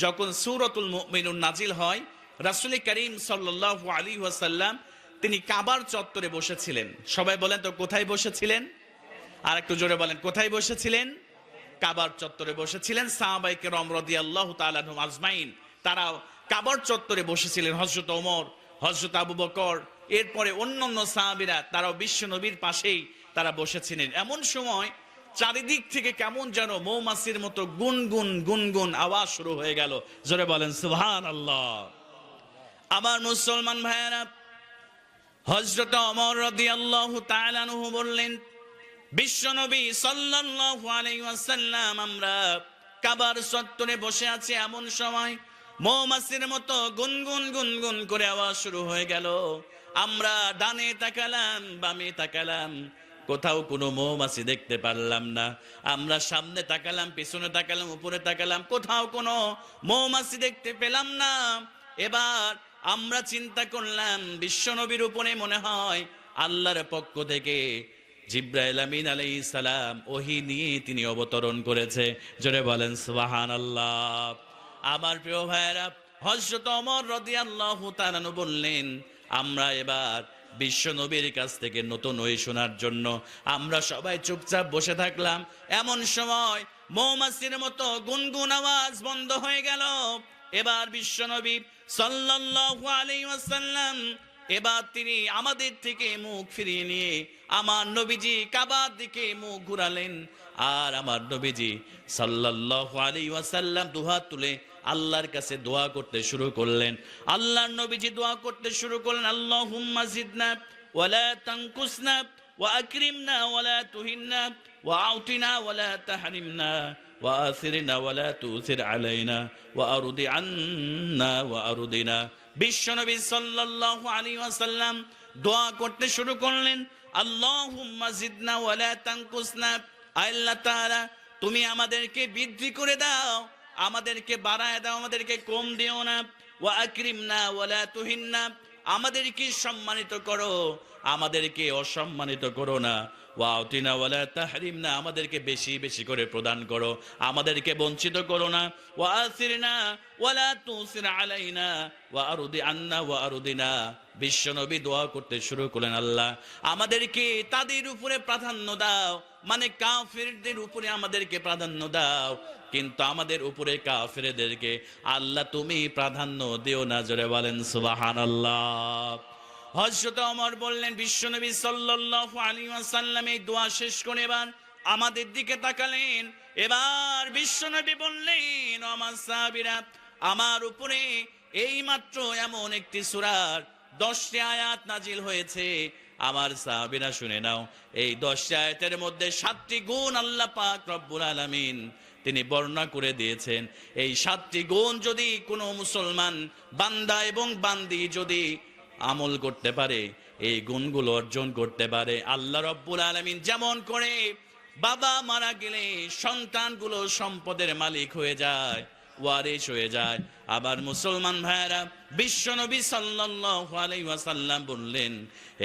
যখন সূরাতুল মুমিনুন নাজিল হয়, রাসূল করিম সাল্লাল্লাহু আলাইহি ওয়াসাল্লাম তিনি কাবার চত্বরে বসেছিলেন। সবাই বলেন তো কোথায় বসেছিলেন? আর একটু জোরে বলেন, কোথায় বসেছিলেন? কাবার চত্বরে বসেছিলেন। সাহাবায়ে কেরাম রাদিয়াল্লাহু তাআলা আনহুম আজমাইন তারা কাবার চত্বরে বসেছিলেন। হযরত ওমর, হযরত আবু বকর, এরপরে অন্যান্য সাহাবীরা তারাও বিশ্ব নবীর পাশেই তারা বসেছিলেন। এমন সময় চারিদিক থেকে কেমন যেন মৌমাছির মতো গুনগুন গুনগুন আওয়াজ শুরু হয়ে গেল। জোরে বলেন সুবহানাল্লাহ। আমার মুসলমান ভাইয়েরা, হযরত ওমর রাদিয়াল্লাহু তাআলা আনহু বললেন, বিশ্বনবী সাল্লাল্লাহু আলাইহি ওয়াসাল্লাম আমরা কাবার চত্বরে বসে আছি, এমন সময় মৌমাছির মতো গুনগুন গুনগুন করে আওয়াজ শুরু হয়ে গেল। আমরা ডানে তাকালাম, বামে তাকালাম, কোথাও কোনো মৌমাছি দেখতে পারলাম না। আমরা সামনে তাকালাম, পিছনে তাকালাম, উপরে তাকালাম, কোথাও কোনো মৌমাছি দেখতে পেলাম না। এবার আমরা চিন্তা করলাম বিশ্বনবীর উপরে মনে হয় আল্লাহর পক্ষ থেকে জিবরাইল আমিন আলাইহিস সালাম ওহী নিয়ে তিনি অবতরণ করেছে। জোরে বলেন সুবহানাল্লাহ। আমার প্রিয় ভাইয়েরা, হযরত ওমর রাদিয়াল্লাহু তাআলা বললেন, আমরা এবার বিশ্ব নবীর কাছ থেকে নতুন ওহী শোনার জন্য আমরা সবাই চুপচাপ বসে থাকলাম। এমন সময় মৌমাছির মতো গুনগুন আওয়াজ বন্ধ হয়ে গেল। এবার বিশ্ব নবী সাল্লাল্লাহু আলাইহি ওয়াসাল্লাম এবার তিনি আমাদের থেকে মুখ ফিরিয়ে নিয়ে আমার নবীজি কাবার দিকে মুখ ঘুরালেন। আর আমার নবীজি সাল্লাল্লাহু আলাইহি ওয়াসাল্লাম দুহাত তুলে আল্লাহর কাছে দোয়া করতে শুরু করলেন। আল্লাহর নবীজি দোয়া করতে শুরু করলেন, আল্লাহুম্মা জিদনা ওয়ালা তানকুসনা ওয়া আকরিমনা ওয়ালা তুহিননা ওয়া আউতিনা ওয়ালা তাহরিমনা ওয়া আসিরনা ওয়ালা তুসির আলাইনা ওয়া আরদি আন্না ওয়া আরদিনা। বিশ্বনবী সাল্লাল্লাহু আলাইহি ওয়াসাল্লাম দোয়া করতে শুরু করলেন, আল্লাহুম্মা জিদনা ওয়ালা তানকুসনা, আল্লাহ তাআলা তুমি আমাদেরকে বৃদ্ধি করে দাও, আমাদেরকে বাড়ায় দাও, আমাদেরকে কম দিও না। ওয়া আকরিমনা ওয়ালা তুহিননা, আমাদেরকে সম্মানিত করো, আমাদেরকে অসম্মানিত করো না। ওয়া আতিনা ওয়ালা তাহরিমনা, আমাদেরকে বেশি বেশি করে প্রদান করো, আমাদেরকে বঞ্চিত করো না। ওয়া আসিরনা ওয়ালা তুসির আলাইনা ওয়া আরদি আন্না ওয়া আরদিনা। বিশ্বনবী দোয়া করতে শুরু করলেন, আল্লাহ আমাদেরকে তাদের উপরে প্রাধান্য দাও, মানে কাফিরদের উপরে আমাদেরকে প্রাধান্য দাও, কিন্তু আমাদের উপরে কাফিরদেরকে আল্লাহ তুমি প্রাধান্য দিও না। জোরে বলেন সুবহানাল্লাহ। হযরত ওমর বললেন, বিশ্বনবী সাল্লাল্লাহু আলাইহি ওয়াসাল্লাম এই দোয়া শেষ করে এবার আমাদের দিকে তাকালেন। এবার বিশ্বনবী বললেন, আমার সাহাবীরা, আমার উপরে এইমাত্র এমন একটি সূরার 10টি আয়াত নাজিল হয়েছে। আমার সাহাবীরা শুনে নাও, এই 10টি আয়াতের মধ্যে 7টি গুণ আল্লাহ পাক রব্বুল আলামিন তিনি বর্ণনা করে দিয়েছেন। এই 7টি গুণ যদি কোনো মুসলমান বান্দা এবং বান্দি যদি আমল করতে পারে, এই গুণগুলো অর্জন করতে পারে, আল্লাহ রব্বুল আলামিন যেমন করে বাবা মারা গেলে সন্তানগুলো সম্পদের মালিক হয়ে যায়, ওয়ারিস হয়ে যায়। আবার মুসলমান ভাইয়েরা, বিশ্বনবী সাল্লাল্লাহু আলাইহি ওয়াসাল্লাম বললেন,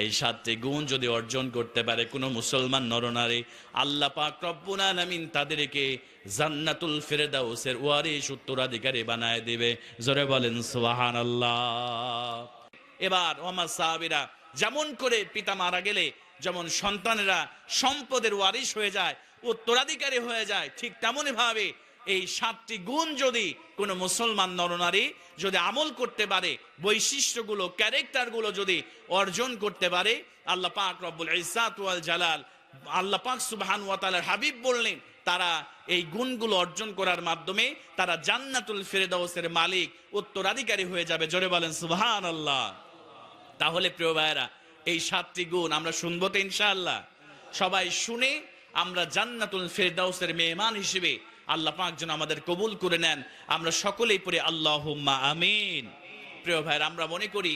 এই 7টি গুণ যদি অর্জন করতে পারে কোনো মুসলমান নরনারী, আল্লাহ পাক রব্বুল আলামিন তাদেরকে জান্নাতুল ফিরদাউসের ওয়ারিস উত্তরাধিকারী বানায় দিবে। জোরে বলেন সুবহানাল্লাহ। এবার আমার সাহাবীরা যেমন করে পিতা মারা গেলে যেমন সন্তানেরা সম্পদের ওয়ারিস হয়ে যায়, উত্তরাধিকারী হয়ে যায়, ঠিক তেমনই ভাবে এই 7টি গুণ যদি কোনো মুসলমান নরনারী যদি আমল করতে পারে, বৈশিষ্ট্যগুলো ক্যারেক্টারগুলো যদি অর্জন করতে পারে, আল্লাহ পাক রব্বুল ইজ্জাত ওয়াল জালাল, আল্লাহ পাক সুবহানাহু ওয়া তাআলার হাবিব বললেন, তারা এই গুণগুলো অর্জন করার মাধ্যমে তারা জান্নাতুল ফিরদাউসের মালিক উত্তরাধিকারী হয়ে যাবে। জোরে বলেন সুবহানাল্লাহ। তাহলে প্রিয় ভাইয়েরা, এই 7টি গুণ আমরা শুনবো তো ইনশাআল্লাহ। সবাই শুনে আমরা জান্নাতুল ফিরদাউসের মেহমান হিসেবে আল্লাহ পাক যেন আমাদের কবুল করে নেন। আমরা সকলেই পড়ে আল্লাহুম্মা আমিন। প্রিয় ভাইয়েরা, আমরা মনে করি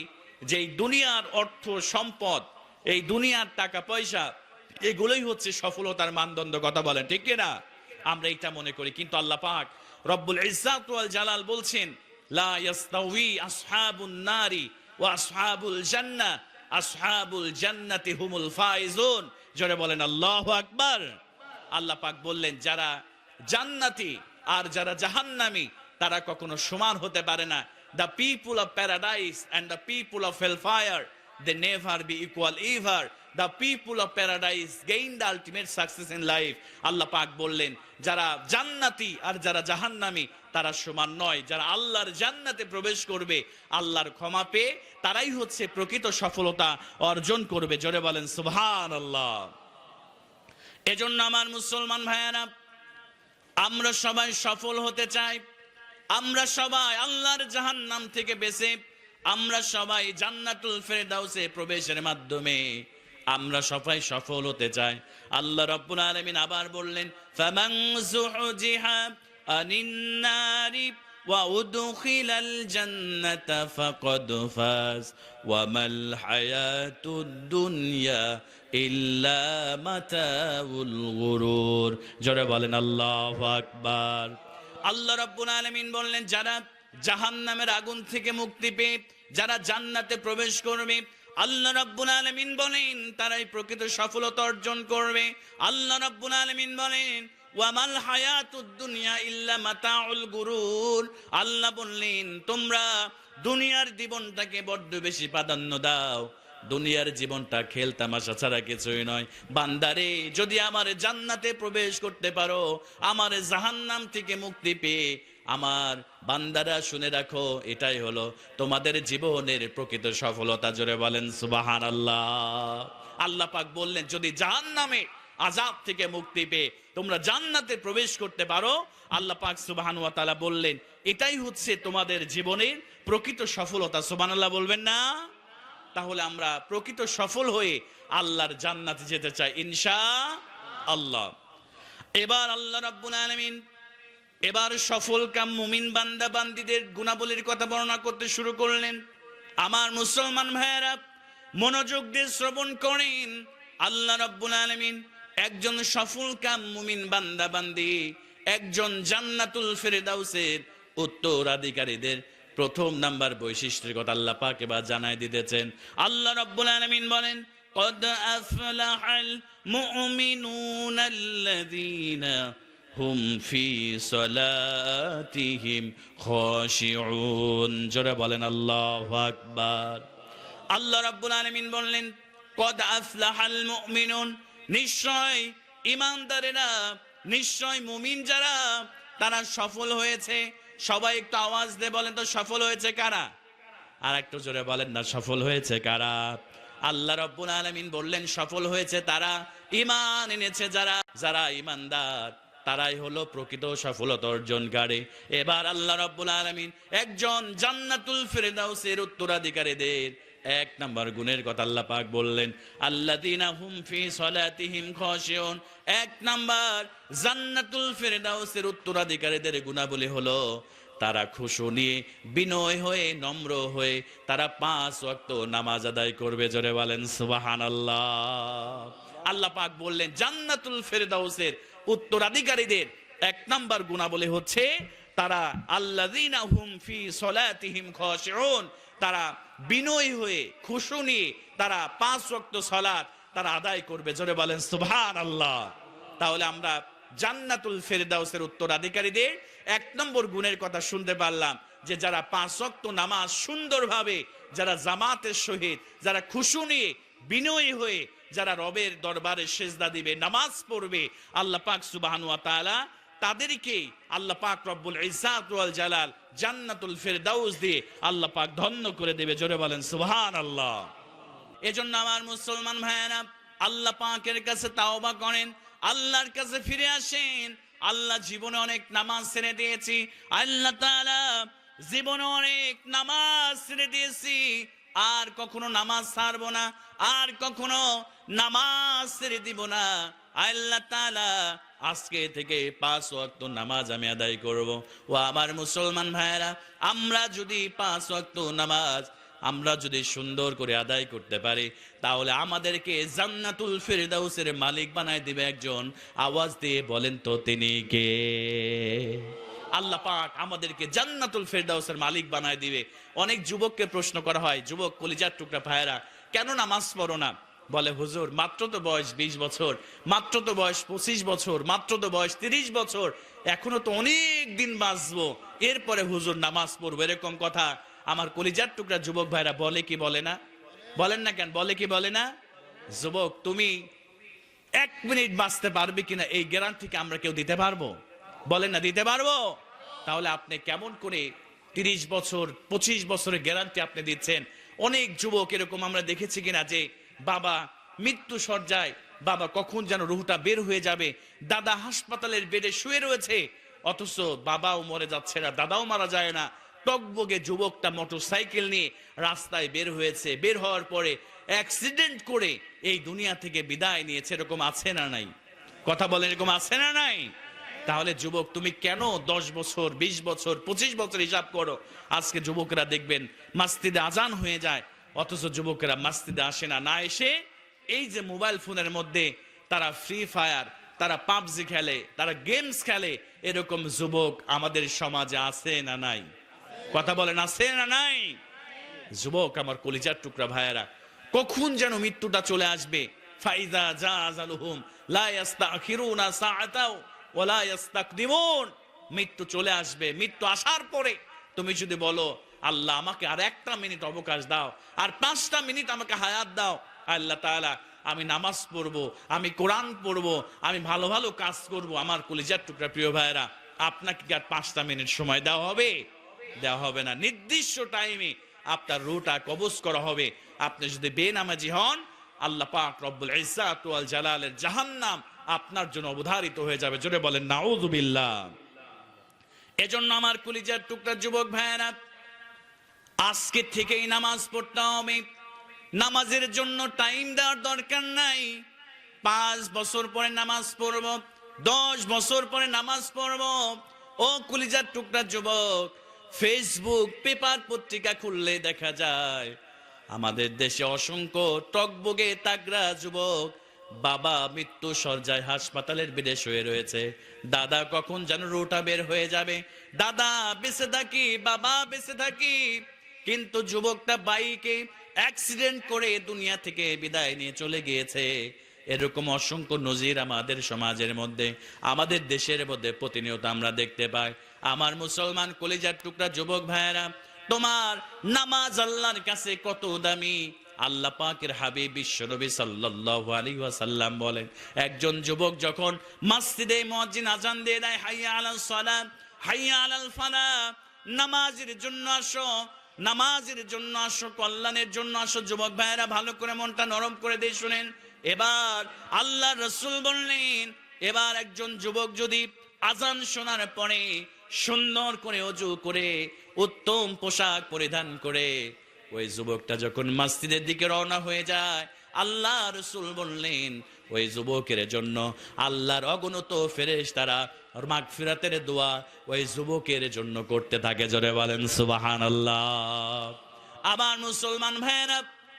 যে এই দুনিয়ার অর্থ সম্পদ, এই দুনিয়ার টাকা পয়সা, এগুলোই হচ্ছে সফলতার মানদণ্ড। কথা বলেন ঠিক কিনা? আমরা এটা মনে করি, কিন্তু আল্লাহ পাক রব্বুল ইজ্জাত ওয়াল জালাল বলছেন, লা ইয়াস্তাউই আসহাবুন নারি ওয়া আসহাবুল জান্নাহ, আসহাবুল জান্নাতি হুমুল ফাইজুন। জোরে বলেন আল্লাহু আকবার। আল্লাহ পাক বললেন, যারা জান্নাতি আর যারা জাহান্নামী তারা কখনো সমান হতে পারে না। The people of paradise and the people of hellfire, they never be equal ever. The people of paradise gain the ultimate success in life. আল্লাহ পাক বললেন যারা জান্নাতি আর যারা জাহান্নামী তারা সমান নয়। যারা আল্লাহর জান্নাতে প্রবেশ করবে, আল্লাহর ক্ষমা পেয়ে, তারাই হচ্ছে প্রকৃত সফলতা অর্জন করবে। জোরে বলেন সুবহানাল্লাহ। এজন্য আমার মুসলমান ভাইয়েরা, আমরা সবাই সফল হতে চাই। আমরা সবাই আল্লাহর জাহান্নাম থেকে বেঁচে, আমরা সবাই জান্নাতুল ফেরদাউসে প্রবেশের মাধ্যমে আমরা সবাই সফল হতে চাই। আল্লাহ রাব্বুল আলামিন আবার বললেন, ফামান যুহজিহা আনিন নারি ওয়া উদখিলাল জান্নাতা ফাকাদ ফাজ ওয়া মাল হায়াতুদ দুনিয়া ইল্লা মাতাউল গুরুর। জোরে বলেন আল্লাহু আকবার। আল্লাহ রাব্বুল আলামিন বললেন যারা জাহান্নামের আগুন থেকে মুক্তি পেয়ে যারা জান্নাতে প্রবেশ করবে, আল্লাহ রাব্বুল আলামিন বলেন তারাই প্রকৃত সফলতা অর্জন করবে। আল্লাহ রাব্বুল আলামিন বলেন ওয়ামাল হায়াতুদ দুনিয়া ইল্লা মাতাউল গুরুর। আল্লাহ বললেন তোমরা দুনিয়ার জীবনটাকে বড্ড বেশি প্রাধান্য দাও, দুনিয়ার জীবনটা খেল তামাশা ছাড়া কিছুই নয়। বান্দারে, যদি আমার জান্নাতে প্রবেশ করতে পারো, আমার জাহান্নাম থেকে মুক্তি পেয়ে, আমার বান্দারা শুনে রাখো, এটাই হলো তোমাদের জীবনের প্রকৃত সফলতা। জোরে বলেন সুবহানাল্লাহ। আল্লাহ পাক বললেন যদি জাহান্নামে আযাব থেকে মুক্তি পেয়ে তোমরা জান্নাতে প্রবেশ করতে পারো, আল্লাহ পাক সুবহানাহু ওয়া তাআলা বললেন এটাই হচ্ছে তোমাদের জীবনের প্রকৃত সফলতা। সুবহানাল্লাহ বলবেন না? তাহলে আমরা প্রকৃত সফল হয়ে আল্লাহর জান্নাতে যেতে চাই ইনশাআল্লাহ। এবার আল্লাহ রাব্বুল আলামিন এবার সফল কাম মুমিন বান্দা বান্দীদের গুণাবলীর কথা বর্ণনা করতে শুরু করলেন। আমার মুসলমান ভাইয়েরা মনোযোগ দিয়ে শ্রবণ করেন। আল্লাহ রাব্বুল আলামিন একজন সফল কাম মুমিন বান্দা বান্দী, একজন জান্নাতুল ফেরদাউসের উত্তরাধিকারীদের প্রথম নাম্বার বৈশিষ্ট্যের কথা আল্লাহ পাক এবার জানায় দিতেছেন। আল্লাহ রাব্বুল আলামিন বলেন কদ আফলাহাল মুমিনুনাল্লাযীনা হুম ফি সলাতিহিম খাশিউন। জোরে বলেন আল্লাহু আকবার। আল্লাহ রাব্বুল আলামিন বললেন কদ আফলাহাল মুমিনুন, নিশ্চয় ঈমানদারেরা, নিশ্চয় মুমিন যারা তারা সফল হয়েছে। সবাই একটু আওয়াজ দিয়ে বলেন তো সফল হয়েছে কারা? আর একটু জোরে বলেন না সফল হয়েছে কারা? আল্লাহ রাব্বুল আলামিন বললেন সফল হয়েছে তারা ঈমান এনেছে যারা, যারা ঈমানদার তারাই হলো প্রকৃত সফলতা অর্জনকারী। এবার আল্লাহ রাব্বুল আলামিন একজন জান্নাতুল ফেরদাউসের উত্তরাধিকারীদের এক নাম্বার গুণের কথা আল্লাহ পাক বললেন আল্লাযীনা হুম ফি সলাতিহিম খাশিউন। এক নাম্বার জান্নাতুল ফেরদাউসের উত্তরাধিকারীদের গুণাবলী হলো তারা খুশু নিয়ে, বিনয় হয়ে, নম্র হয়ে তারা 5 ওয়াক্ত নামাজ আদায় করবে। জোরে বলেন সুবহানাল্লাহ। আল্লাহ পাক বললেন জান্নাতুল ফেরদাউসের উত্তরাধিকারীদের এক নাম্বার গুণাবলী হচ্ছে তারা আল্লাযীনা হুম ফি সলাতিহিম খাশিউন, তারা বিনয় হয়ে, খুশু নিয়ে তারা 5 ওয়াক্ত সালাত তারা আদায় করবে। জোরে বলেন সুবহানাল্লাহ। তাহলে আমরা জান্নাতুল ফেরদাউসের উত্তরাধিকারীদের এক নম্বর গুণের কথা শুনতে পারলাম যে যারা 5 ওয়াক্ত নামাজ সুন্দরভাবে, যারা জামাতের সহিত, যারা খুশু নিয়ে, বিনয়ী হয়ে যারা রবের দরবারে সেজদা দিবে, নামাজ পড়বে, আল্লাহ পাক সুবহানাহু ওয়া তাআলা তাদেরকে আল্লাহ পাক রব্বুল ইজ্জাত ওয়াল জালাল জান্নাতুল ফেরদাউস দিয়ে আল্লাহ পাক ধন্য করে দেবে। জোরে বলেন সুবহানাল্লাহ। এজন্য আমার মুসলমান ভাইয়েরা আল্লাহ পাকের কাছে তাওবা করেন, আল্লাহর কাছে ফিরে আসেন। আল্লাহ জীবনে অনেক নামাজ ছেড়ে দিয়েছি, আল্লাহ তাআলা জীবনে অনেক নামাজ ছেড়ে দিয়েছি, আর কখনো নামাজ ছাড়বো না, আর কখনো নামাজ ছেড়ে দিব না। আল্লাহ তাআলা আজকে থেকে 5 ওয়াক্ত নামাজ আমি আদায় করব। ও আমার মুসলমান ভাইয়েরা, আমরা যদি 5 ওয়াক্ত নামাজ আমরা যদি সুন্দর করে আদায় করতে পারি, তাহলে আমাদেরকে জান্নাতুল ফেরদাউসের মালিক বানায় দিবে একজন। আওয়াজ দিয়ে বলেন তো তিনি কে? আল্লাহ পাক আমাদেরকে জান্নাতুল ফেরদাউসের মালিক বানায় দিবে। অনেক যুবককে প্রশ্ন করা হয়, যুবক কলিজার টুকরা ভাইয়েরা, কেন নামাজ পড়ো না? বলে হুজুর মাত্র তো বয়স 20 বছর, মাত্র তো বয়স 25 বছর, মাত্র তো বয়স 30 বছর, এখনো তো অনেক দিন বাঁচবো, এরপরে হুজুর নামাজ পড়বো। এরকম কথা আমার কলিজার টুকরা যুবক ভাইরা বলে কি বলে না? বলেন না কেন, বলে কি বলে না? যুবক, তুমি 1 মিনিট বাঁচতে পারবে কিনা এই গ্যারান্টি আমরা কেউ দিতে পারবো? বলেন না দিতে পারবো? তাহলে আপনি কেমন করে 30 বছর 25 বছরের গ্যারান্টি আপনি দিচ্ছেন? অনেক যুবক এরকম আমরা দেখেছি কিনা যে বাবা মৃত্যু সজ্জায়, বাবা কখন যেন রুহটা বের হয়ে যাবে, দাদা হাসপাতালের বেডে শুয়ে রয়েছে, অথচ বাবাও মরে যাচ্ছে না, দাদাও মারা যায় না। টকবগে যুবকটা মোটরসাইকেল নিয়ে রাস্তায় বের হয়েছে, বের হওয়ার পরে অ্যাক্সিডেন্ট করে এই দুনিয়া থেকে বিদায় নিয়েছে। এরকম আছে না নাই? কথা বলেন, এরকম আছে না নাই? তাহলে যুবক তুমি কেন 10 বছর 20 বছর 25 বছর হিসাব করো? আজকে যুবকরা দেখবেন মসজিদে আজান হয়ে যায়, অথচ যুবকেরা মসজিদে আসে না, না এসে এই যে মোবাইল ফোনের মধ্যে তারা ফ্রি ফায়ার, তারা পাবজি খেলে, তারা গেমস খেলে। এরকম যুবক আমাদের সমাজে আছে না নাই? কথা বলেন, আছে না নাই? যুবক আমার কলিজার টুকরা ভাইয়েরা, কখন যেন মৃত্যুটা চলে আসবে। ফাইজা জাযালুহুম লা ইস্তাখিরুনা সাআতাও ওয়া লা ইস্তাকদিমুন। মৃত্যু চলে আসবে। মৃত্যু আসার পরে তুমি যদি বলো আল্লাহ আমাকে আর 1টা মিনিট অবকাশ দাও, আর 5টা মিনিট আমাকে হায়াত দাও, আল্লাহ তাআলা আমি নামাজ পড়বো, আমি কোরআন পড়বো, আমি ভালো ভালো কাজ করব, আমার কলিজার টুকরা প্রিয় ভাইয়েরা, আপনাকে কি আর 5টা মিনিট সময় দেওয়া হবে? দেওয়া হবে না। নির্দিষ্ট টাইমে আপনার রুহটা কবজ করা হবে। আপনি যদি বেনামাজি হন, আল্লাহ পাক রব্বুল ইজ্জাত ওয়াল জালালের জাহান্নাম আপনার জন্য অবধারিত হয়ে যাবে। জোরে বলেন নাউযুবিল্লাহ। এজন্য আমার কলিজার টুকরা যুবক ভাইয়েরা, আজকে থেকেই নামাজ পড়তে হবে। নামাজের জন্য টাইম দেওয়ার দরকার নাই। 5 বছর পরে নামাজ পড়ব, 10 বছর পরে নামাজ পড়ব। ও কলিজার টুকরা যুবক, ফেসবুক পেপার পত্রিকা খুললে দেখা যায় আমাদের দেশে অসংখ্য টকবগে তাগড়া যুবক, বাবা মৃত্যু সজ্জায় হাসপাতালের বেডে শুয়ে রয়েছে, দাদা কখন যেন রুহটা বের হয়ে যাবে, দাদা বেঁচে থাকি, বাবা বেঁচে থাকি, কিন্তু যুবকটা বাইকে অ্যাক্সিডেন্ট করে দুনিয়া থেকে বিদায় নিয়ে চলে গিয়েছে। এরকম অসংখ্য নজির আমাদের সমাজের মধ্যে, আমাদের দেশের মধ্যে প্রতিনিয়ত আমরা দেখতে পাই। আমার মুসলমান কলিজার টুকরা যুবক ভাইয়েরা, তোমার নামাজ আল্লাহর কাছে কত দামি। আল্লাহ পাকের হাবিব বিশ্বনবী সাল্লাল্লাহু আলাইহি ওয়াসাল্লাম বলেন, একজন যুবক যখন মসজিদে মুয়াজ্জিন আজান দিয়ে দেয় হাইয়া আলাস সালাত হাইয়া আলাল ফালাহ, নামাজের জন্য আসো, নামাজের জন্য আসো, কল্যাণের জন্য আসো। যুবক ভাইয়েরা ভালো করে মনটা নরম করে দিয়ে শুনেন। এবার আল্লাহ রাসূল বললেন, এবার একজন যুবক যদি আজান শোনার পরে সুন্দর করে ওযু করে উত্তম পোশাক পরিধান করে ওই যুবকটা যখন মসজিদের দিকে রওনা হয়ে যায়, আল্লাহ রাসূল বললেন ওই যুবকের জন্য আল্লাহর অগণিত ফেরেশতারা মাগফিরাতের দোয়া ওই যুবকের জন্য করতে থাকে। জোরে বলেন সুবহানাল্লাহ। আবার মুসলমান ভাইরা,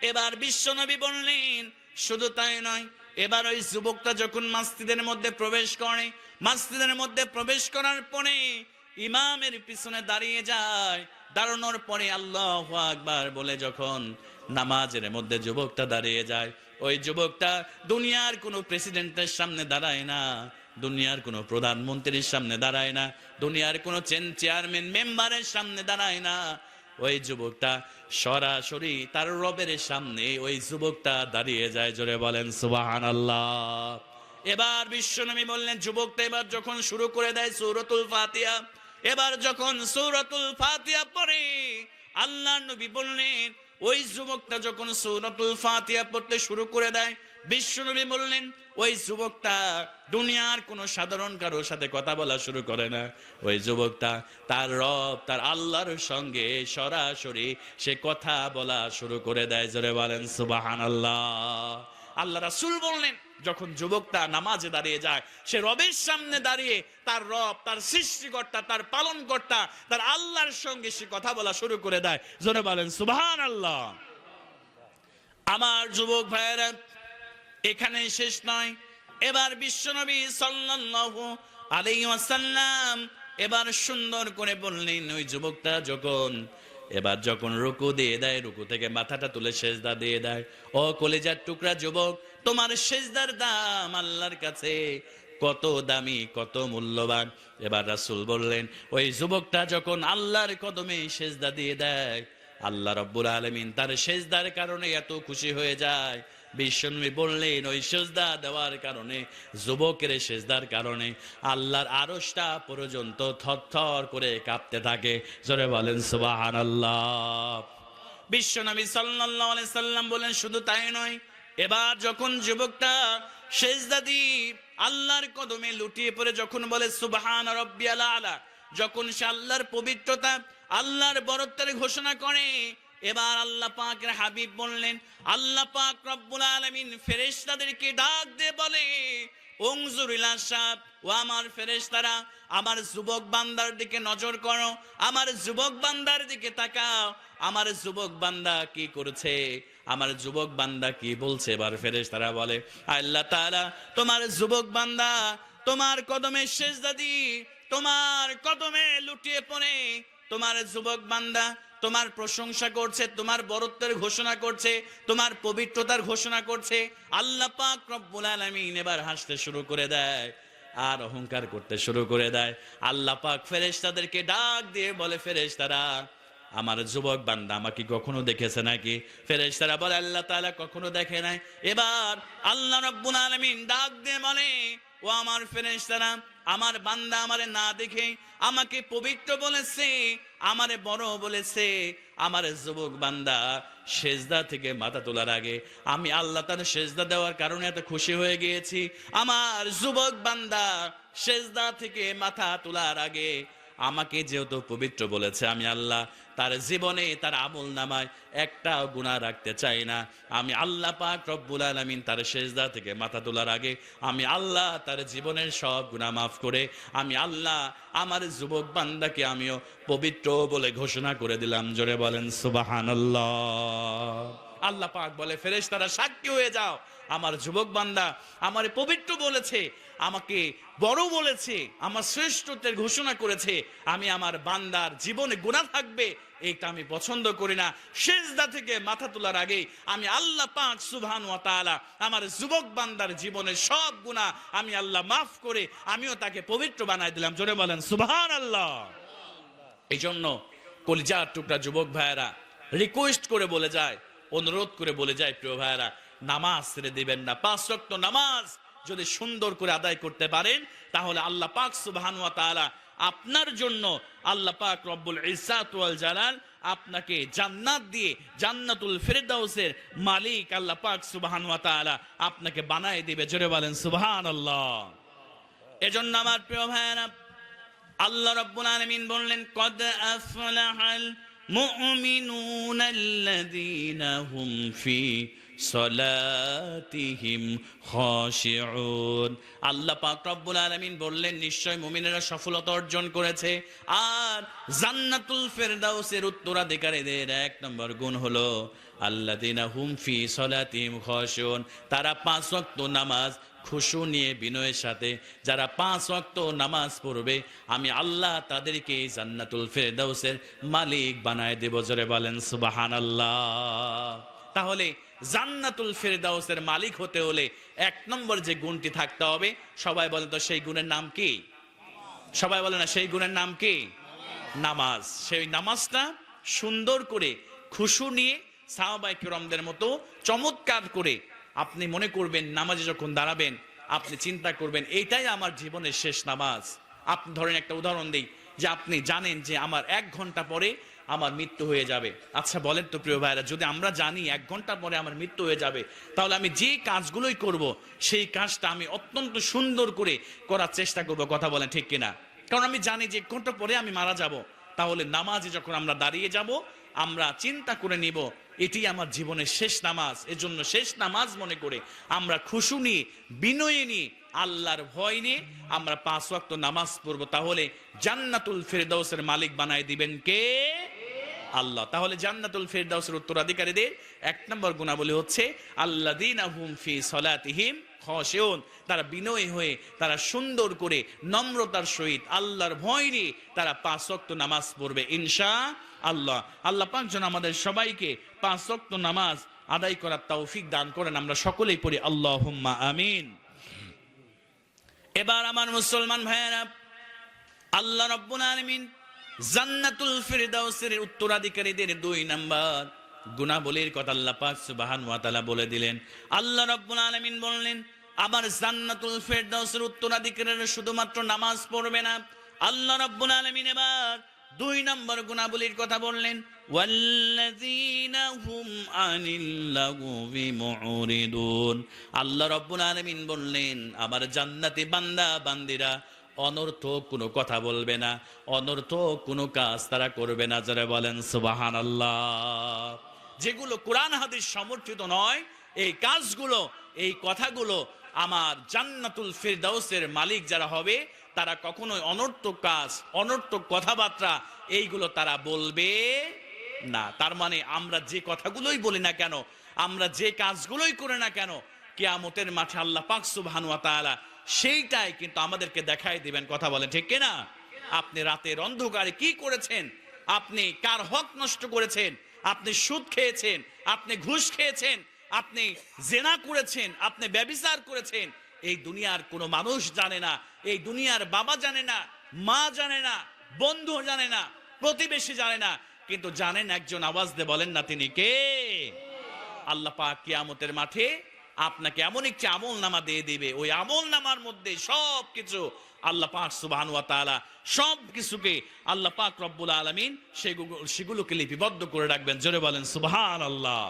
এবার বিশ্বনবী বললেন শুধু তাই নয়, এবার ওই যুবকটা যখন মসজিদের মধ্যে প্রবেশ করে, মসজিদের মধ্যে প্রবেশ করার পরে ইমামের পিছনে দাঁড়িয়ে যায়, দাঁড়ানোর পরে আল্লাহু আকবার বলে যখন নামাজের মধ্যে যুবকটা দাঁড়িয়ে যায়, ওই যুবকটা দুনিয়ার কোনো প্রেসিডেন্টের সামনে দাঁড়ায় না, দুনিয়ার কোনো প্রধানমন্ত্রীর সামনে দাঁড়ায় না, দুনিয়ার কোনো চেয়ারম্যান মেম্বারের সামনে দাঁড়ায় না। ওই যুবকটা সরাসরি তার রবের সামনে ওই যুবকটা দাঁড়িয়ে যায়। জোরে বলেন সুবহানাল্লাহ। এবার বিশ্বনবী বললেন, যুবকটা এবার যখন শুরু করে দেয় সূরাতুল ফাতিহা, এবার যখন সূরাতুল ফাতিহা পড়ে, আল্লাহর নবী বললেন ওই যুবকটা যখন সূরাতুল ফাতিহা পড়তে শুরু করে দেয়, বিশ্বনবী বললেন ওই যুবকটা দুনিয়ার কোনো সাধারণ কারোর সাথে কথা বলা শুরু করে না, ওই যুবকটা তার রব তার আল্লাহর সঙ্গে সরাসরি সে কথা বলা শুরু করে দেয়। জোরে বলেন সুবহানাল্লাহ। আল্লাহ রাসূল বললেন যখন যুবকটা নামাজে দাঁড়িয়ে যায়, সে রবের সামনে দাঁড়িয়ে তার রব, তার সৃষ্টিকর্তা, তার পালনকর্তা, তার আল্লাহর সঙ্গে সে কথা বলা শুরু করে দেয়। জোরে বলেন সুবহানাল্লাহ। আমার যুবক ভাইয়েরা, এখানে শেষ নয়। এবার বিশ্বনবী সাল্লাল্লাহু আলাইহি ওয়াসাল্লাম এবার সুন্দর করে বললেন, ওই যুবকটা যখন এবার যখন রুকু দিয়ে দেয়, রুকু থেকে মাথাটা তুলে সেজদা দিয়ে দেয়। ও কলিজার টুকরা যুবক, তোমার সেজদার দাম আল্লাহর কাছে কত দামি, কত মূল্যবান। এবার রাসূল বললেন, ওই যুবকটা যখন আল্লাহর কদমে সেজদা দিয়ে দেয়, আল্লাহ রাব্বুল আলামিন তার সেজদার কারণে এত খুশি হয়ে যায়। বিশ্বনবী বললেন, ওই সেজদা দেওয়ার কারণে, যুবকের সেজদার কারণে আল্লাহর আরশটা পর্যন্ত থরথর করে কাঁপতে থাকে। জোরে বলেন সুবহানাল্লাহ। বিশ্বনবী সাল্লাল্লাহু আলাইহি সাল্লাম বলেন, শুধু তাই নয়, এবার যখন যুবকটা সেজদা দিয়ে আল্লাহর কদমে লুটিয়ে পড়ে যখন বলে সুবহান রাব্বিয়াল আলা, যখন সে আল্লাহর পবিত্রতা, আল্লাহর বরত্বের ঘোষণা করে, এবার আল্লাহ পাকের হাবিব বললেন, আল্লাহ পাক রব্বুল আলামিন ফেরেশতাদেরকে ডাক দিয়ে বলে, উনজুর ইলা শাব, ও আমার ফেরেশতারা, আমার যুবক বান্দার দিকে নজর করো, আমার যুবক বান্দার দিকে তাকাও, আমার যুবক বান্দা কি করেছে, আমার যুবক বান্দা কি বলছে। এবার ফেরেশতারা বলে, আল্লাহ তাআলা তোমার যুবক বান্দা তোমার কদমে সেজদা দি, তোমার কদমে লুটিয়ে পড়ে, তোমার যুবক বান্দা তোমার প্রশংসা করছে, তোমার বরত্বের ঘোষণা করছে, তোমার পবিত্রতার ঘোষণা করছে। আল্লাহ পাক রব্বুল আলামিন এবার হাসতে শুরু করে দেয় আর অহংকার করতে শুরু করে দেয়। আল্লাহ পাক ফেরেশতাদেরকে ডাক দিয়ে বলে, ফেরেশতারা, আমার যুবক বান্দা আমাকে কখনো দেখেছে নাকি? ফেরেশতারা বলে, আল্লাহ তাআলা কখনো দেখে নাই। এবার আল্লাহ রাব্বুল আলামিন ডাক দিয়ে বলে, ও আমার ফেরেশতারা, আমার বান্দা আমারে না দেখে আমাকে পবিত্র বলেছে, আমারে বড় বলেছে। আমার যুবক বান্দা সেজদা থেকে মাথা তোলার আগে আমি আল্লাহ তার সেজদা দেওয়ার কারণে এত খুশি হয়ে গিয়েছি। আমার যুবক বান্দা সেজদা থেকে মাথা তোলার আগে আমাকে যেহেতু পবিত্র বলেছে, আমি আল্লাহ তার জীবনে, তার আমল নামায় একটাও গুনাহ রাখতে চাই না। আমি আল্লাহ পাক রব্বুল আলামিন তার সেজদা থেকে মাথা তোলার আগে আমি আল্লাহ তার জীবনের সব গুনাহ মাফ করে, আমি আল্লাহ আমার যুবক বান্দাকে আমিও পবিত্র বলে ঘোষণা করে দিলাম। জোরে বলেন সুবহানাল্লাহ। আল্লাহ পাক বলে, ফেরেশতারা সাক্ষী হয়ে যাও, আমার যুবক বান্দা আমারে পবিত্র বলেছে, আমাকে বড় বলেছে, আমার শ্রেষ্ঠত্বের ঘোষণা করেছে। আমি আমার বান্দার জীবনে গুনাহ থাকবে এইটা আমি পছন্দ করি না। সেজদা থেকে মাথা তোলার আগে আমি আল্লাহ পাক সুবহানাহু ওয়া তাআলা আমার যুবক বান্দার জীবনের সব গুনাহ আমি আল্লাহ মাফ করে আমিও তাকে পবিত্র বানাই দিলাম। জোরে বলেন সুবহানাল্লাহ। এই জন্য কলিজার টুকরা যুবক ভাইয়েরা রিকোয়েস্ট করে বলে যায়, অনুরোধ করে বলে যায়, প্রিয় ভাইয়েরা, নামাজ ছেড়ে দিবেন না। 5 ওয়াক্ত নামাজ যদি সুন্দর করে আদায় করতে পারেন, তাহলে আল্লাহ পাক সুবহানাহু ওয়া তাআলা আপনার জন্য, আল্লাহ পাক রব্বুল ইজ্জাত ওয়াল জালাল আপনাকে জান্নাত দিয়ে, জান্নাতুল ফেরদাউসের মালিক আল্লাহ পাক সুবহানাহু ওয়া তাআলা আপনাকে বানায় দিবে। জোরে বলেন সুবহানাল্লাহ। এজন্য আমার প্রিয় ভাইয়েরা, আল্লাহ রাব্বুল আলামিন বললেন, কদ আফলাহাল মুমিনুনাল্লাযীনা হুম ফি সলাতিহিম খাশিউন। আল্লাহ পাক রব্বুল আলামিন বললেন, নিশ্চয় মুমিনেরা সফলতা অর্জন করেছে। আর জান্নাতুল ফেরদাউসের উত্তরাধিকারীদের 1 নম্বর গুণ হলো আল্লাযীনা হুম ফি সলাতিহিম খাশিউন। তারা 5 ওয়াক্ত নামাজ খুশু নিয়ে, বিনয়ের সাথে যারা 5 ওয়াক্ত নামাজ পড়বে, আমি আল্লাহ তাদেরকে জান্নাতুল ফেরদাউসের মালিক বানায় দেব। জোরে বলেন সুবহানাল্লাহ। তাহলে জান্নাতুল ফেরদাউসের মালিক হতে হলে 1 নম্বর যে গুণটি থাকতে হবে, সবাই বলেন তো সেই গুণের নাম কি? সবাই বলে না, সেই গুণের নাম কি? নামাজ। সেই নামাজটা সুন্দর করে খুশু নিয়ে সাহাবায়ে কিরামদের মতো চমৎকার করে আপনি মনে করবেন, নামাজে যখন দাঁড়াবেন আপনি চিন্তা করবেন, এইটাই আমার জীবনের শেষ নামাজ। আপনি ধরেন একটা উদাহরণ দিই, যে আপনি জানেন যে আমার 1 ঘন্টা পরে আমার মৃত্যু হয়ে যাবে। আচ্ছা বলেন তো প্রিয় ভাইরা, যদি আমরা জানি 1 ঘন্টা পরে আমার মৃত্যু হয়ে যাবে, তাহলে আমি যে কাজগুলোই করব সেই কাজটা আমি অত্যন্ত সুন্দর করে করার চেষ্টা করব। কথা বলেন ঠিক কিনা? কারণ আমি জানি যে 1 ঘন্টা পরে আমি মারা যাব। তাহলে নামাজে যখন আমরা দাঁড়িয়ে যাব, আমরা চিন্তা করে নিব এটি আমার জীবনের শেষ নামাজ। এজন্য শেষ নামাজ মনে করে আমরা খুশু নিয়ে, বিনয় নিয়ে, আল্লাহর ভয় নিয়ে আমরা 5 ওয়াক্ত নামাজ পড়ব। তাহলে জান্নাতুল ফেরদাউসের মালিক বানায় দিবেন কে? আল্লাহ। তাহলে জান্নাতুল ফেরদাউসের উত্তরাধিকারীদের 1 নম্বর গুণাবলী হচ্ছে আল্লাযীনা হুম ফি সলাতিহিম খাশিউন, তারা বিনয়ী হয়ে তারা সুন্দর করে নম্রতার সহিত আল্লাহর ভয় নিয়ে তারা 5 ওয়াক্ত নামাজ পড়বে ইনশাআল্লাহ। আল্লাহ পাক যেন আমাদের সবাইকে 5 ওয়াক্ত নামাজ আদায় করার তৌফিক দান করেন। আমরা সকলেই পড়ি আল্লাহুম্মা আমিন। এবার আমার মুসলমান ভাইয়েরা, আল্লাহ রাব্বুল আলামিন জান্নাতুল ফিরদাউসের উত্তরাধিকারীদের 2 নাম্বার গুণাবলীর কথা আল্লাহ পাক সুবহানাহু ওয়া তাআলা বলে দিলেন। আল্লাহ রাব্বুল আলামিন বললেন, আবার জান্নাতুল ফিরদাউসের উত্তরাধিকারীরা শুধুমাত্র নামাজ পড়বে না, আল্লাহ রাব্বুল আলামিন এবার 2 নম্বর গুণাবলীর কথা বললেন, ওয়াল্লাযীনা হুম আনিল লাগবি মুরিদুন। আল্লাহ রাব্বুল আলামিন বললেন, আবার জান্নাতি বান্দা বান্দিরা অনর্থক কোনো কথা বলবে না, অনর্থক কোনো কাজ তারা করবে না। যারা বলেন সুবহানাল্লাহ। যেগুলো কোরআন হাদিস সমর্থিত নয়, এই কাজগুলো, এই কথাগুলো আমার জান্নাতুল ফিরদাউসের মালিক যারা হবে তারা কখনোই অনর্থক কাজ, অনর্থক কথাবার্তা এইগুলো তারা বলবে না। তার মানে আমরা যে কথাগুলোই বলি না কেন, আমরা যে কাজগুলোই করি না কেন, কিয়ামতের মাঠে আল্লাহ পাক সুবহানাহু ওয়া তাআলা সেইটাই কিন্তু আমাদেরকে দেখাই দিবেন। কথা বলেন ঠিক কিনা? আপনি রাতের অন্ধকারে কি করেছেন, আপনি কার হক নষ্ট করেছেন, আপনি সুদ খেয়েছেন, আপনি ঘুষ খেয়েছেন, আপনি জেনা করেছেন, আপনি ব্যভিচার করেছেন, এই দুনিয়ার কোনো মানুষ জানে না, এই দুনিয়ার বাবা জানে না, মা জানে না, বন্ধু জানে না, প্রতিবেশী জানে না, কিন্তু জানেন একজন। আওয়াজ দিয়ে বলেন না তিনি কে? আল্লাহ পাক কিয়ামতের মাঠে আপনাকে এমন একটি আমল নামা দিয়ে দিবে, ওই আমল নামার মধ্যে সব কিছু আল্লাহ পাক সুবহানাহু ওয়া তাআলা সব কিছুকে আল্লাহ পাক রব্বুল আলামিন সেগুলোকে লিপিবদ্ধ করে রাখবেন। জোরে বলেন সুবহানাল্লাহ।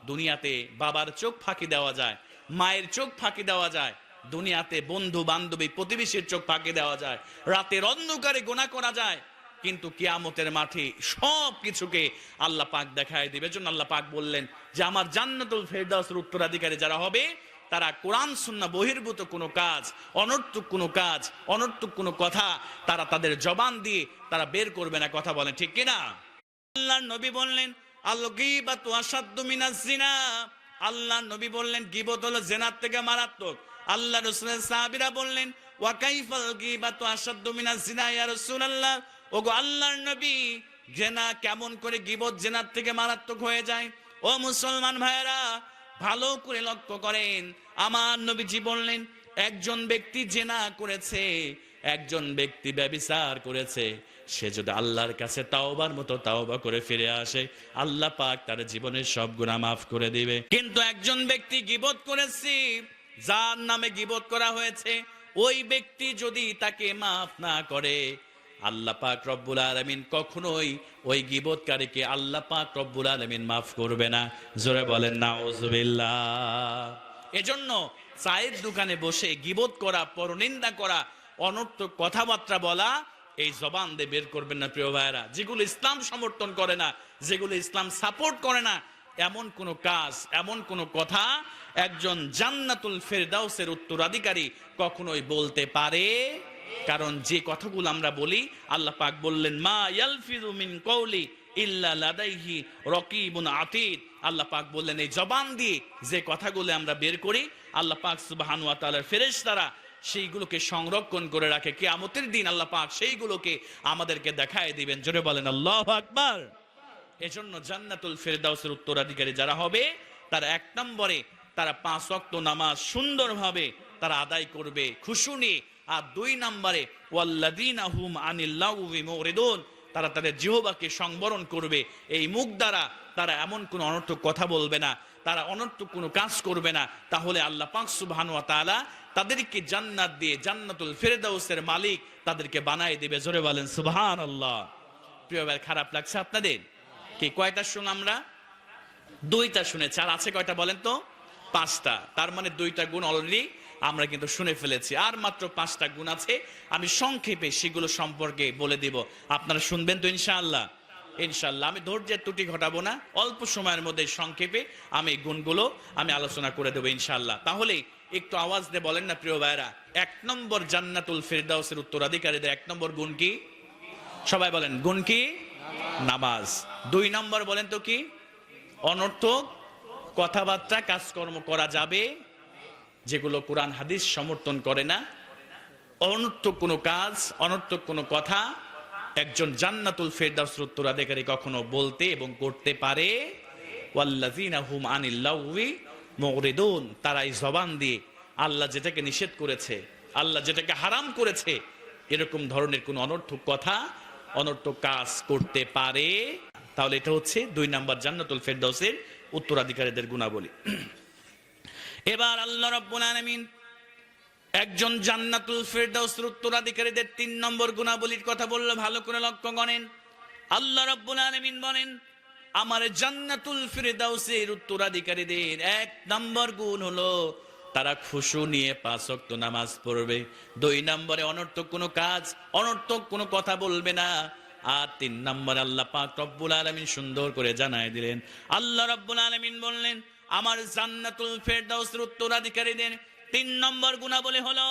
দুনিয়াতে বাবার চোখ ফাঁকি দেওয়া যায়, মায়ের চোখ ফাঁকি দেওয়া যায়, দুনিয়াতে বন্ধু বান্ধবী প্রতিবেশীর চোখ ফাঁকি দেওয়া যায়, রাতের অন্ধকারে গুনাহ করা যায়, কিন্তু কিয়ামতের মাঠে সব কিছুকে আল্লাহ পাক দেখায় দিবে। জন্য আল্লাহ পাক বললেন যে আমার জান্নাতুল ফিরদাউসের উত্তরাধিকারী যারা হবে তারা কোরআন সুন্নাহ বহির্ভূত কোনো কাজ, অনর্থক কোনো কাজ, অনর্থক কোনো কথা তারা তাদের জবান দিয়ে তারা বের করবে না। কথা বলেন ঠিক কিনা? আল্লাহর নবী বললেন, আল গীবাতু আশাদ্দু মিনাজ জিনা। আল্লাহর নবী বললেন গীবত হলো জিনার থেকে মারাত্মক। আল্লাহ রাসূলের সাহাবীরা বললেন, ওয়া কাইফাল গীবাতু আশাদ্দু মিনাজ জিনা ইয়া রাসূলুল্লাহ। ওগো আল্লাহর নবী, জিনা কেমন করে গীবত জিনার থেকে মারাত্মক হয়ে যায়? ও মুসলমান ভাইয়েরা, ভালো করে লক্ষ্য করেন। আমার নবীজি বললেন, একজন ব্যক্তি জিনা করেছে, একজন ব্যক্তি ব্যভিচার করেছে, সে যদি আল্লাহর কাছে তাওবার মতো তাওবা করে ফিরে আসে, আল্লাহ পাক তার জীবনের সব গুনাহ মাফ করে দিবে। কিন্তু একজন ব্যক্তি গীবত করেছে, যার নামে গীবত করা হয়েছে, ওই ব্যক্তি যদি তাকে মাফ না করে, আল্লাহ পাক রব্বুল আলামিন কখনোই ওই গীবতকারীকে আল্লাহ পাক রব্বুল আলামিন মাফ করবে না। জোরে বলেন নাউজুবিল্লাহ। এজন্য চায়ের দোকানে বসে গীবত করা, পরনিন্দা করা, অনর্থক কথাবার্তা বলা এই জবান দিয়ে বের করবেন না প্রিয় ভাইয়েরা। যেগুলো ইসলাম সমর্থন করে না, যেগুলো ইসলাম সাপোর্ট করে না, এমন কোন কাজ, এমন কোন কথা একজন জান্নাতুল ফিরদাউসের উত্তরাধিকারী কখনোই বলতে পারে। কারণ যে কথাগুলো আমরা বলি, আল্লাহ পাক বললেন, মা ইয়ালফিযু মিন কওলি ইল্লা লাদাইহি রাকিবুন আতীদ। আল্লাহ পাক বললেন এই জবান দিয়ে যে কথাগুলো আমরা বের করি, আল্লাহ পাক সুবহানাহু ওয়া তাআলার ফেরেশতারা সেইগুলোকে সংরক্ষণ করে রাখে। কিয়ামতের দিন আল্লাহ পাক সেইগুলোকে আমাদেরকে দেখায় দিবেন। জোরে বলেন আল্লাহু আকবার। এজন্য জান্নাতুল ফিরদাউসের উত্তরাধিকারী যারা হবে তারা 1 নম্বরে তারা 5 ওয়াক্ত নামাজ সুন্দরভাবে তারা আদায় করবে খুশু নিয়ে। আর 2 নম্বরে ওয়াল্লাযীনা হুম আনিল লাগবি মুরিদুন, তারা তাদের জিহ্বাকে সংবরণ করবে। এই মুখ দ্বারা তারা এমন কোন অনর্থক কথা বলবে না, তারা অনর্থক কোনো কাজ করবে না। তাহলে আল্লাহ পাক সুবহানাহু ওয়া তাআলা তাদেরকে জান্নাত দিয়ে জান্নাতুল ফিরদাউসের মালিক তাদেরকে বানায় দিবে। জোরে বলেন সুবহানাল্লাহ। প্রিয় ভাই, খারাপ লাগছে আপনাদের? কি কয়টা শুন আমরা? 2টা শুনেছি। আর আছে কয়টা বলেন তো? 5টা। তার মানে 2টা গুণ অলরেডি আমরা কিন্তু শুনে ফেলেছি, আর মাত্র 5টা গুণ আছে। আমি সংক্ষেপে সেগুলো সম্পর্কে বলে দিব, আপনারা শুনবেন তো ইনশাআল্লাহ? ইনশাআল্লাহ। আমি ধৈর্যের ত্রুটি ঘটাবো না, অল্প সময়ের মধ্যে সংক্ষেপে আমি গুণগুলো আমি আলোচনা করে দেবো ইনশাআল্লাহ। তাহলে একটু আওয়াজ দিয়ে বলেন না প্রিয় ভাইরা, 1 নম্বর জান্নাতুল ফিরদাউসের উত্তরাধিকারীদের 1 নম্বর গুণ কি? সবাই বলেন, গুণ কি? নামাজ। 2 নম্বর বলেন তো কি? অনর্থক কথাবার্তা কাজকর্ম করা যাবে যেগুলো কোরআন হাদিস সমর্থন করে না, অনর্থক কোনো কাজ, অনর্থক কোনো কথা একজন জান্নাতুল ফেরদাউসের উত্তরাধিকারী কখনো বলতে এবং করতে পারে। ওয়াল্লাযীনা হুম আনিল লাগওয়ি মুরিদুন, তারা এই জবান দিয়ে আল্লাহ যেটাকে নিষেধ করেছে, আল্লাহ যেটাকে হারাম করেছে, এরকম ধরনের কোন অনর্থক কথা, অনর্থক কাজ করতে পারে। তাহলে এটা হচ্ছে 2 নাম্বার জান্নাতুল ফেরদাউসের উত্তরাধিকারীদের গুণাবলী। এবার আল্লাহ রাব্বুল আলামিন একজন জান্নাতুল ফেরদাউসের উত্তরাধিকারীদের 3 নম্বর গুণাবলীর কথা বলল, ভালো করে লক্ষ্য করেন। আল্লাহ রাব্বুল আলামিন বলেন, আমার জান্নাতুল ফেরদাউসের উত্তরাধিকারীদের 1 নম্বর গুণ হলো তারা খুশু নিয়ে 5 ওয়াক্ত নামাজ পড়বে। 2 নম্বরে অনর্থক কোনো কাজ, অনর্থক কোনো কথা বলবে না। আর 3 নম্বরে আল্লাহ পাক রব্বুল আলামিন সুন্দর করে জানায় দিলেন, আল্লাহ রাব্বুল আলামিন বললেন আমার জান্নাতুল ফেরদাউসের উত্তরাধিকারীদের 3 নম্বর গুণাবলী হলো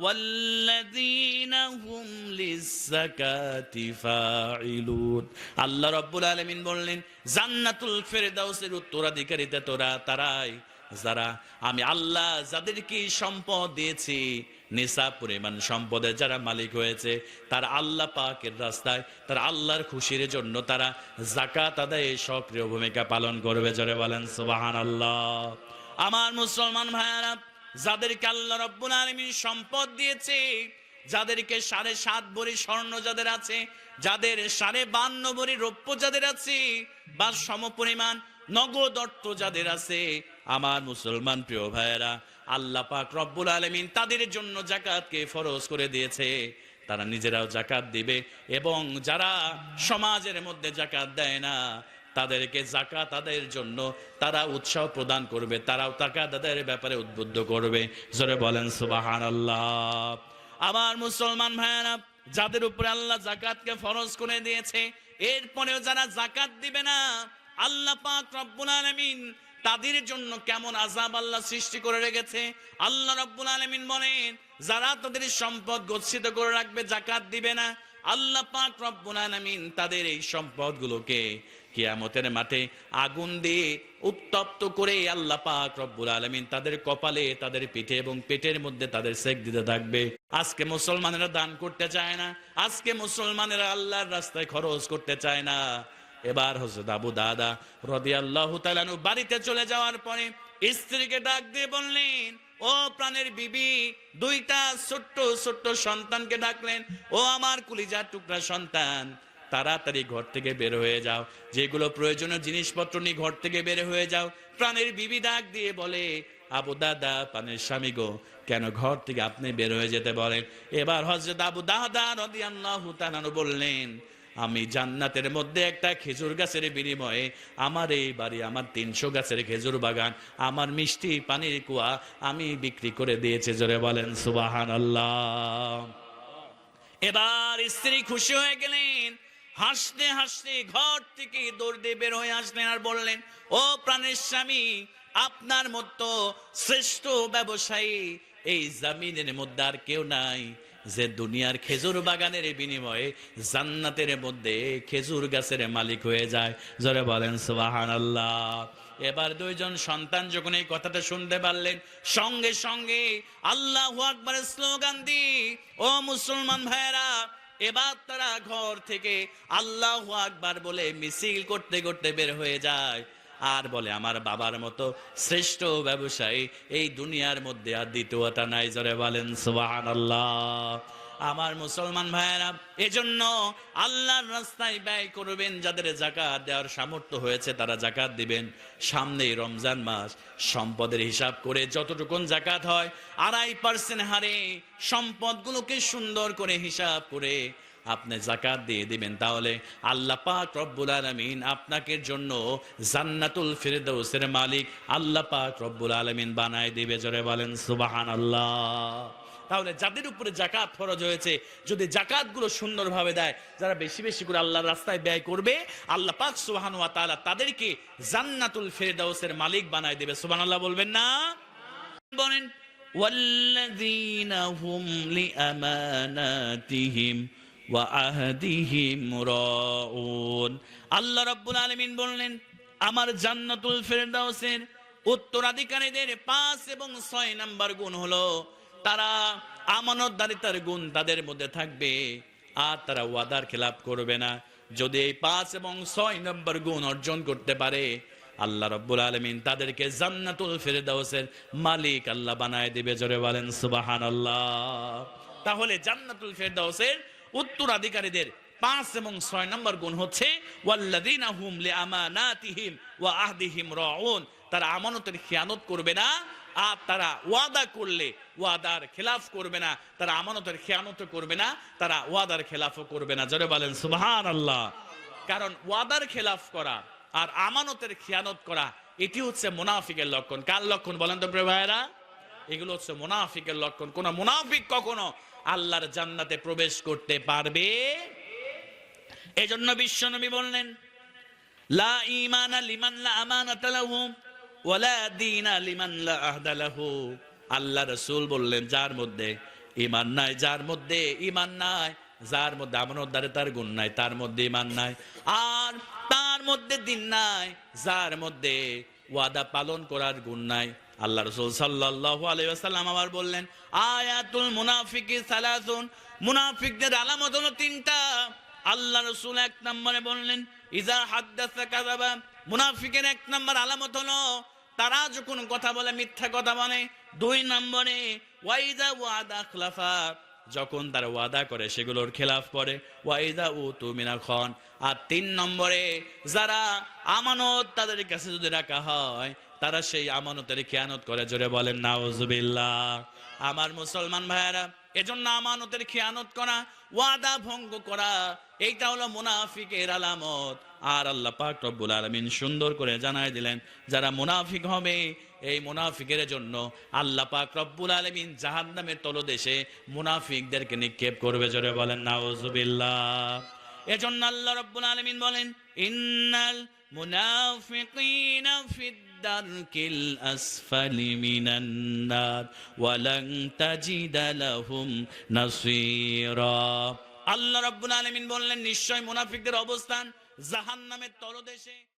ওয়াল্লাযীনা হুম লিয-যাকাতি ফাঈলুন। আল্লাহ রাব্বুল আলামিন বললেন জান্নাতুল ফেরদাউসের উত্তরাধিকারীরা তারাই যারা আমি আল্লাহ যাদেরকে সম্পদ দিয়েছি, নিসাব পরিমাণ সম্পদের যারা মালিক হয়েছে, তারা আল্লাহ পাকের রাস্তায়, তারা আল্লাহর খুশির জন্য তারা যাকাত আদায়ে সক্রিয় ভূমিকা পালন করবে। জোরে বলেন সুবহানাল্লাহ। আমার মুসলমান ভাইরা, যাদেরকে আল্লাহ রাব্বুল আলামিন সম্পদ দিয়েছে, যাদেরকে 7.5 ভরি স্বর্ণ যাদের আছে, যাদের 52 ভরি রৌপ্য যাদের আছে, বা সমপরিমাণ নগদ অর্থ যাদের আছে, আমার মুসলমান প্রিয় ভাইয়েরা, আল্লাহ পাক রব্বুল আলামিন তাদের জন্য যাকাতকে ফরজ করে দিয়েছে। তারা নিজেরাও যাকাত দিবে এবং যারা সমাজের মধ্যে যাকাত দেয় না তাদেরকে যাকাত আদায়ের জন্য তারা উৎসাহ প্রদান করবে, তারাও যাকাত আদায়ের ব্যাপারে উদ্বুদ্ধ করবে। জোরে বলেন সুবহানাল্লাহ। আমার মুসলমান ভাইয়েরা, যাদের উপরে আল্লাহ যাকাতকে ফরজ করে দিয়েছে, এরপরেও যারা যাকাত দিবে না, আল্লাহ পাক রব্বুল আলামিন তাদের জন্য কেমন আযাব আল্লাহ সৃষ্টি করে রেখেছে। আল্লাহ রাব্বুল আলামিন বলেন, যারা তাদের সম্পদ গচ্ছিত করে রাখবে, যাকাত দিবে না, আল্লাহ পাক রব্বুল আলামিন তাদের এই সম্পদগুলোকে কিয়ামতের মাঠে আগুন দিয়ে উত্তপ্ত করে আল্লাহ পাক রব্বুল আলামিন তাদের কপালে, তাদের পিঠে এবং পেটের মধ্যে তাদের সেক দিতে থাকবে। আজকে মুসলমানেরা দান করতে চায় না, আজকে মুসলমানেরা আল্লাহর রাস্তায় খরচ করতে চায় না। এবার হযরত আবু দাদা রাদিয়াল্লাহু তাআলা আনহু বাড়িতে চলে যাওয়ার পরে স্ত্রীকে ডাক দিয়ে বললেন, ও প্রাণের বিবি, 2টা ছোট্ট ছোট্ট সন্তানকে ডাকলেন, ও আমার কলিজার টুকরা সন্তান, তাড়াতাড়ি ঘর থেকে বের হয়ে যাও, যেগুলো প্রয়োজনীয় জিনিসপত্র নিয়ে ঘর থেকে বের হয়ে যাও। প্রাণের বিবি ডাক দিয়ে বলে, আবু দাদা, প্রাণের স্বামী গো, কেন ঘর থেকে আপনি বের হয়ে যেতে বলেন? এবার হযরত আবু দাদা রাদিয়াল্লাহু তাআলা আনহু বললেন, আমি জান্নাতের মধ্যে একটা খেজুর গাছের বিনিময়ে আমার এই বাড়ি, আমার 300 গাছের খেজুর বাগান, আমার মিষ্টি পানির কুয়া আমি বিক্রি করে দিয়েছি। জোরে বলেন সুবহানাল্লাহ। এবার স্ত্রী খুশি হয়ে গেলেন, হাসতে হাসতে ঘর থেকে দৌড় দিয়ে বের হয়ে আসলেন আর বললেন, ও প্রাণের স্বামী, আপনার মতো শ্রেষ্ঠ ব্যবসায়ী এই জমিনের মধ্যে আর কেউ নাই, যে দুনিয়ার খেজুর বাগানের বিনিময়ে জান্নাতের মধ্যে খেজুর গাছের মালিক হয়ে যায়। জোরে বলেন সুবহানাল্লাহ। এবার 2জন সন্তান যখন এই কথাটা শুনতে পারলেন, সঙ্গে সঙ্গে আল্লাহু আকবারের স্লোগান দিয়ে, ও মুসলমান ভাইয়েরা, এবার তারা ঘর থেকে আল্লাহু আকবার বলে মিছিল করতে করতে বের হয়ে যায় আর বলে, আমার বাবার মতো শ্রেষ্ঠ ব্যবসায়ী এই দুনিয়ার মধ্যে আর দ্বিতীয়টা নাই। জোরে বলেন সুবহানাল্লাহ। আমার মুসলমান ভাইয়েরা, এজন্য আল্লাহর রাস্তায় ব্যয় করবেন। যাদের যাকাত দেওয়ার সামর্থ্য হয়েছে তারা যাকাত দিবেন। সামনেই রমজান মাস, সম্পদের হিসাব করে যতটুকু যাকাত হয় 2.5% হারে সম্পদগুলোকে সুন্দর করে হিসাব করে আপনি যাকাত দিয়ে দিবেন, তাহলে আল্লাহ পাক রব্বুল আলামিন আপনাকে জন্য জান্নাতুল ফিরদাউসের মালিক আল্লাহ পাক রব্বুল আলামিন বানায় দিবে। জোরে বলেন সুবহানাল্লাহ। তাহলে যাদের উপরে যাকাত ফরজ হয়েছে, যদি যাকাতগুলো সুন্দরভাবে দেয়, যারা বেশি বেশি করে আল্লাহর রাস্তায় ব্যয় করবে, আল্লাহ পাক সুবহানাহু ওয়া তাআলা তাদেরকে জান্নাতুল ফিরদাউসের মালিক বানায় দিবে। সুবহানাল্লাহ বলবেন না? বলেন, ওয়াল্লাযীনা হুম লিআমানাতিহিম ওয়া আহদিহিম রাউন। আল্লাহ রাব্বুল আলামিন বললেন, আমার জান্নাতুল ফিরদাউসের উত্তরাধিকারীদের 5 এবং 6 নাম্বার গুণ হলো তারা আমানতদারিতার গুণ তাদের মধ্যে থাকবে, আর তারা ওয়াদার খেলাপ করবে না। যদি এই 5 এবং 6 নম্বর গুণ অর্জন করতে পারে, আল্লাহ রাব্বুল আলামিন তাদেরকে জান্নাতুল ফেরদাউসের মালিক আল্লাহ বানায় দিবে। জোরে বলেন সুবহানাল্লাহ। তাহলে জান্নাতুল ফেরদাউসের উত্তরাধিকারীদের 5 এবং 6 নম্বর গুণ হচ্ছে ওয়াল্লাযিনা হুম লিআমানাতিহিম ওয়া আহদিহিম রাউন। তারা আমানতের খেয়ানত করবে না, আর তারা ওয়াদা করলে ওয়াদার খেলাফ করবে না। তারা আমানতের খেয়ানত করবে না, তারা ওয়াদার খেলাফও করবে না। জোরে বলেন সুবহানাল্লাহ। কারণ ওয়াদার খেলাফ করা আর আমানতের খেয়ানত করা এটি হচ্ছে মুনাফিকের লক্ষণ। কার লক্ষণ বলেন তো প্রিয় ভাইরা? এগুলো হচ্ছে মুনাফিকের লক্ষণ। কোন মুনাফিক কখনো আল্লাহর জান্নাতে প্রবেশ করতে পারবে। এজন্য বিশ্বনবী বললেন, লা ঈমানা লিমান লা আমানাতা লাহু ওয়ালা দীনা লিমান লা আহদা লাহু। আল্লাহ রাসূল বললেন, যার মধ্যে ঈমান নাই, যার মধ্যে ঈমান নাই, যার মধ্যে আমানতদারিতার গুণ নাই, তার মধ্যে ঈমান নাই। আর তার মধ্যে দিন নাই, যার মধ্যে ওয়াদা পালন করার গুণ নাই। আল্লাহ রাসূল সাল্লাল্লাহু আলাইহি ওয়াসাল্লাম আবার বললেন, আয়াতুল মুনাফিকি সালাসুন। মুনাফিকদের আলামত হলো 3টা। আল্লাহ রাসূল 1 নম্বরে বললেন, ইজা হাদ্দাসা কাযাবা। মুনাফিকের 1 নম্বর আলামত হলো তারা যখন কথা বলে মিথ্যা কথা বলে। 2 নম্বরে ওয়াইদা ওয়াদা খলাফা। যখন তারা ওয়াদা করে সেগুলোর খেলাফ করে। ওয়াইদা উতু মিনা খান। আর 3 নম্বরে যারা আমানত তাদের কাছে যদি রাখা হয়, তারা সেই আমানতের খেয়ানত করে। জোরে বলেন নাউজুবিল্লাহ। আমার মুসলমান ভাইয়েরা, এজন্য আমানতের খেয়ানত করা, ওয়াদা ভঙ্গ করা, এইটা হলো মুনাফিকের আলামত। আর আল্লাহ পাক রব্বুল আলামিন সুন্দর করে জানায় দিলেন, যারা মুনাফিক হবে এই মুনাফিকের জন্য আল্লাহ পাক রব্বুল আলামিন জাহান্নামের তলদেশে মুনাফিকদেরকে নিক্ষেপ করবে। জোরে বলেন নাউজুবিল্লাহ। এজন্য আল্লাহ রব্বুল আলামিন বলেন, ইন্নাল মুনাফিকিনা ফিদ দারকিল আসফালি মিনান নার ওয়া লান তাজিদা লাহুম নাসীরা। আল্লাহ রাব্বুল আলামিন বললেন, নিশ্চয় মুনাফিকদের অবস্থান জাহান্নামের তলদেশে।